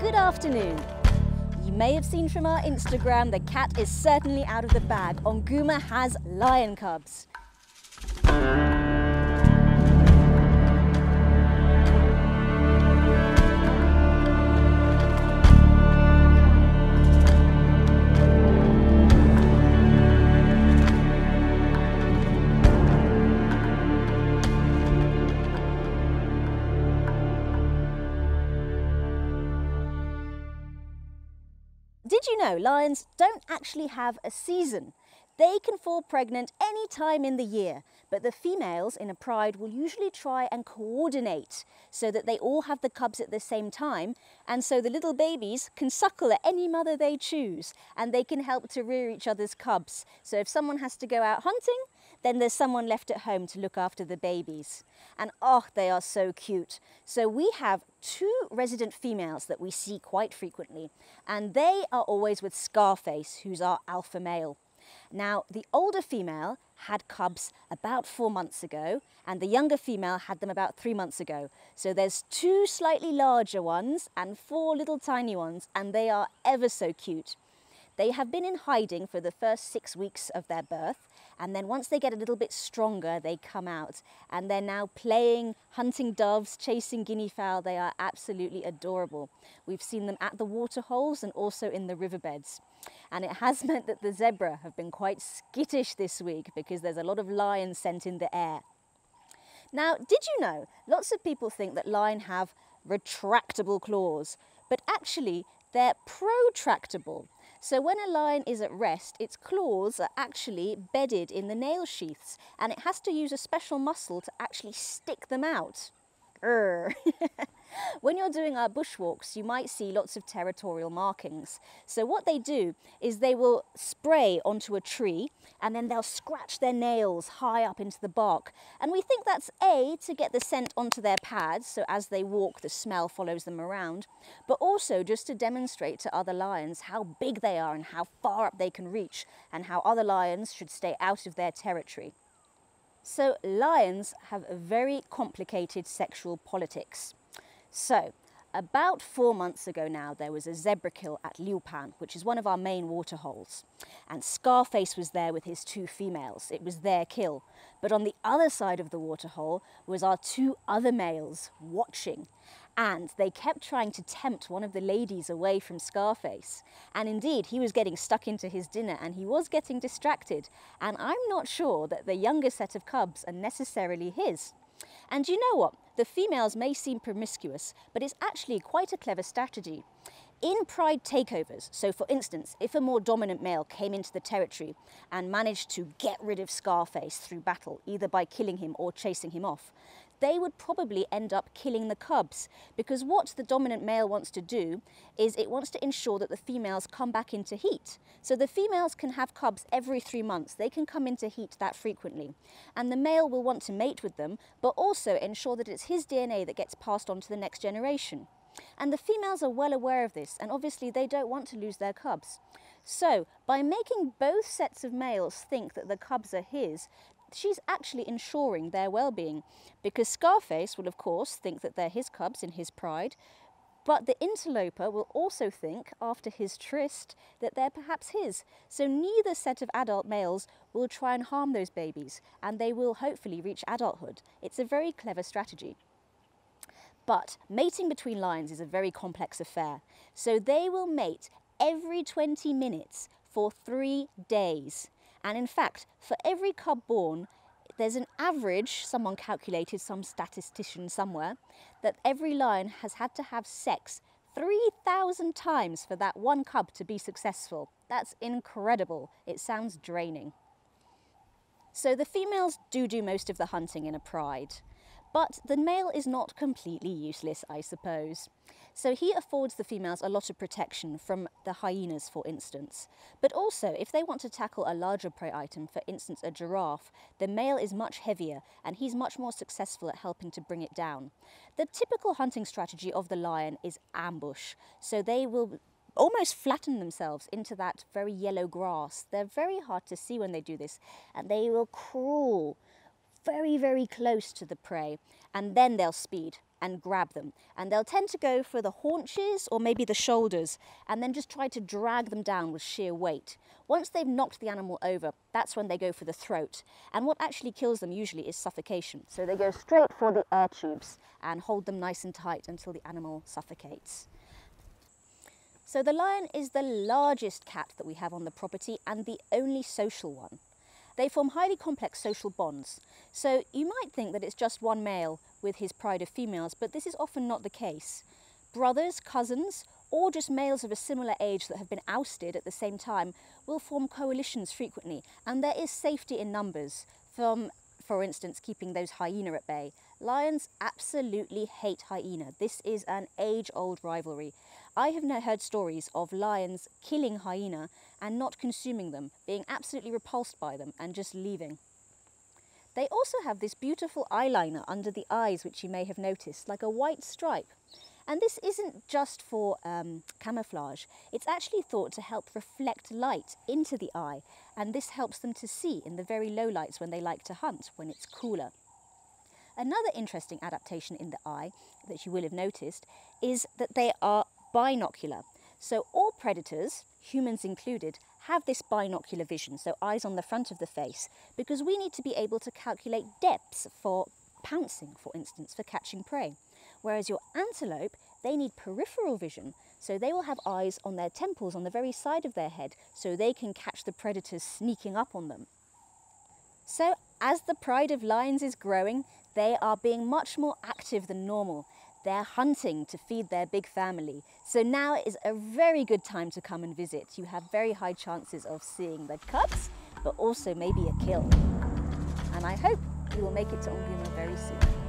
Good afternoon. You may have seen from our Instagram, the cat is certainly out of the bag. Onguma has lion cubs. Did you know lions don't actually have a season? They can fall pregnant any time in the year, but the females in a pride will usually try and coordinate so that they all have the cubs at the same time, and so the little babies can suckle at any mother they choose, and they can help to rear each other's cubs. So if someone has to go out hunting, then there's someone left at home to look after the babies. And oh, they are so cute. So we have two resident females that we see quite frequently, and they are always with Scarface, who's our alpha male. Now, the older female had cubs about 4 months ago, and the younger female had them about 3 months ago. So there's two slightly larger ones and 4 little tiny ones, and they are ever so cute. They have been in hiding for the first 6 weeks of their birth, and then once they get a little bit stronger, they come out, and they're now playing, hunting doves, chasing guinea fowl. They are absolutely adorable. We've seen them at the water holes and also in the riverbeds. And it has meant that the zebra have been quite skittish this week because there's a lot of lion scent in the air. Now, did you know, lots of people think that lions have retractable claws, but actually they're protractable. So when a lion is at rest, its claws are actually bedded in the nail sheaths, and it has to use a special muscle to actually stick them out. When you're doing our bushwalks, you might see lots of territorial markings. So what they do is they will spray onto a tree, and then they'll scratch their nails high up into the bark. And we think that's A, to get the scent onto their pads, so as they walk, the smell follows them around, but also just to demonstrate to other lions how big they are and how far up they can reach, and how other lions should stay out of their territory. So lions have a very complicated sexual politics. So about 4 months ago now, there was a zebra kill at Liupan, which is one of our main water holes. And Scarface was there with his 2 females. It was their kill. But on the other side of the water hole was our 2 other males watching. And they kept trying to tempt one of the ladies away from Scarface. And indeed, he was getting stuck into his dinner and he was getting distracted. And I'm not sure that the younger set of cubs are necessarily his. And you know what? The females may seem promiscuous, but it's actually quite a clever strategy. In pride takeovers, so for instance, if a more dominant male came into the territory and managed to get rid of Scarface through battle, either by killing him or chasing him off, they would probably end up killing the cubs, because what the dominant male wants to do is it wants to ensure that the females come back into heat. So the females can have cubs every 3 months. They can come into heat that frequently. And the male will want to mate with them, but also ensure that it's his DNA that gets passed on to the next generation. And the females are well aware of this, and obviously they don't want to lose their cubs. So by making both sets of males think that the cubs are his, she's actually ensuring their well-being, because Scarface will of course think that they're his cubs in his pride, but the interloper will also think after his tryst that they're perhaps his. So neither set of adult males will try and harm those babies, and they will hopefully reach adulthood. It's a very clever strategy. But mating between lions is a very complex affair. So they will mate every 20 minutes for 3 days. And in fact, for every cub born, there's an average, someone calculated, some statistician somewhere, that every lion has had to have sex 3,000 times for that one cub to be successful. That's incredible. It sounds draining. So the females do most of the hunting in a pride. But the male is not completely useless, I suppose. So he affords the females a lot of protection from the hyenas, for instance. But also, if they want to tackle a larger prey item, for instance a giraffe, the male is much heavier and he's much more successful at helping to bring it down. The typical hunting strategy of the lion is ambush. So they will almost flatten themselves into that very yellow grass. They're very hard to see when they do this, and they will crawl very, very close to the prey, and then they'll speed. and grab them. And they'll tend to go for the haunches or maybe the shoulders and then just try to drag them down with sheer weight. Once they've knocked the animal over, that's when they go for the throat. And what actually kills them usually is suffocation. So they go straight for the air tubes and hold them nice and tight until the animal suffocates. So the lion is the largest cat that we have on the property and the only social one. They form highly complex social bonds. So you might think that it's just one male with his pride of females, but this is often not the case. Brothers, cousins, or just males of a similar age that have been ousted at the same time will form coalitions frequently, and there is safety in numbers from, for instance, keeping those hyena at bay. Lions absolutely hate hyena. This is an age-old rivalry. I have heard stories of lions killing hyena and not consuming them, being absolutely repulsed by them and just leaving. They also have this beautiful eyeliner under the eyes, which you may have noticed, like a white stripe. And this isn't just for camouflage. It's actually thought to help reflect light into the eye, and this helps them to see in the very low lights when they like to hunt, when it's cooler. Another interesting adaptation in the eye that you will have noticed is that they are binocular. So all predators, humans included, have this binocular vision, so eyes on the front of the face, because we need to be able to calculate depths for pouncing, for instance, for catching prey. Whereas your antelope, they need peripheral vision, so they will have eyes on their temples on the very side of their head, so they can catch the predators sneaking up on them. So as the pride of lions is growing, they are being much more active than normal. They're hunting to feed their big family. So now is a very good time to come and visit. You have very high chances of seeing the cubs, but also maybe a kill. And I hope you will make it to Onguma very soon.